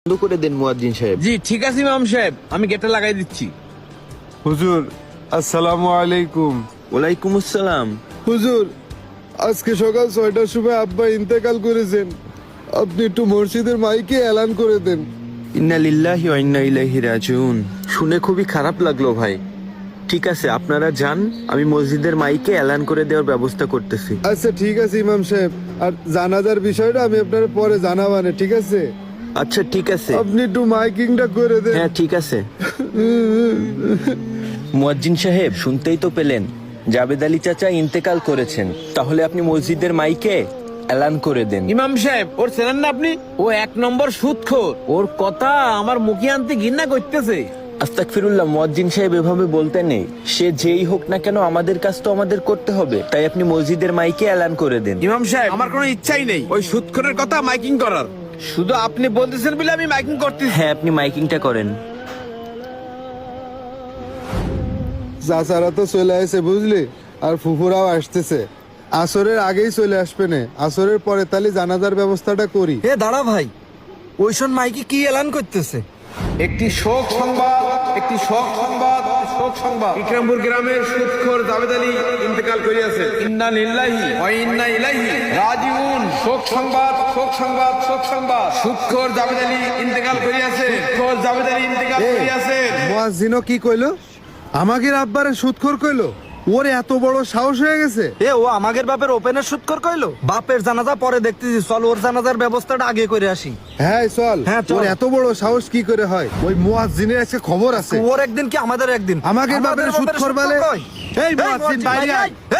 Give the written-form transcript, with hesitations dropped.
বন্ধ করে দেন মুয়াজ্জিন সাহেব। জি ঠিক আছে ইমাম সাহেব, আমি গেটটা লাগাই দিচ্ছি। হুজুর আসসালামু আলাইকুম। ওয়ালাইকুম আসসালাম। হুজুর আজকে সকাল 6টার সময় আব্বা ইন্তেকাল করেছেন, আপনি একটু মসজিদের মাইকে এলান করে দেন। ইন্না লিল্লাহি ওয়া ইন্না ইলাইহি রাজিউন। শুনে খুবই খারাপ লাগলো ভাই। ঠিক আছে, আপনারা যান, আমি মসজিদের মাইকে এলান করে দেওয়ার ব্যবস্থা করতেছি। আচ্ছা ঠিক আছে ইমাম সাহেব, আর জানাজার বিষয়টা আমি আপনার পরে জানাবানে, ঠিক আছে? আচ্ছা ঠিক আছে। আপনি একটু মাইকিংটা করে দেন। হ্যাঁ ঠিক আছে। মুয়াজ্জিন সাহেব, শুনতেই তো পেলেন জাবেদ আলী চাচা ইন্তেকাল করেছেন, তাহলে আপনি মসজিদের মাইকে এলান করে দেন। ইমাম সাহেব, ওর চেনেন না আপনি? ও 1 নম্বর সুদখোর। ওর কথা আমার মুখে আনতে ঘৃণা করতেছে। আস্তাগফিরুল্লাহ, মুয়াজ্জিন সাহেব এভাবে বলতে নেই। সে যেই হোক না কেন, আমাদের কাজ তো আমাদের করতে হবে, তাই আপনি মসজিদের মাইকে এলান করে দেন। ইমাম সাহেব, আমার কোনো ইচ্ছাই নেই ওই সুদখোরের কথা মাইকিং করার। শুধু আপনি বলতেছেন বলে আমি মাইকিং করতেছি। হ্যাঁ, আপনি মাইকিংটা করেন। চাচারা তো চলে আসে বুঝলি, আর ফুফুরাও আসতেছে। আসরের আগেই চলে আসবে না, আসরের পরে তাহলে জানাজার ব্যবস্থাটা করি। এ দাঁড়া ভাই, ওইসন মাইকে কি এলান করতেছে? একটি শোক সংবাদ, একটি শোক সংবাদ, শোক সংবাদ। ইকরামপুর গ্রামের সুদখোর জাবেদ আলী ইন্তেকাল করিয়াছে। ইন্না লিল্লাহি ওয়া ইন্না ইলাইহি রাজিউন। শোক সংবাদ, শোক সংবাদ, শোক সংবাদ। সুদখোর জাবেদ আলী ইন্তেকাল করিয়াছে। সুদখোর জাবেদ আলী ইন্তেকাল করিয়াছে। মুয়াজ্জিনও কি কইলো? আমাদের আব্বারে সুদখোর কইলো? ওর এত বড় সাহস হয়ে গেছে? এ ও আমাদের বাপের ওপেনের সুৎকর কইলো? বাপের জানাজা পরে দেখতেছি, চল ওর জানাজার ব্যবস্থাটা আগে করে আসি। হ্যাঁ চল। হ্যাঁ, চল। ওর এত বড় সাহস কি করে হয়? ওই মুয়াজ্জিনের আছে খবর আছে। ওর একদিন কি আমাদের একদিন? আমাদের বাপের সুদখোর বলে? এই মুয়াজ্জিন বাইরে আয়। এ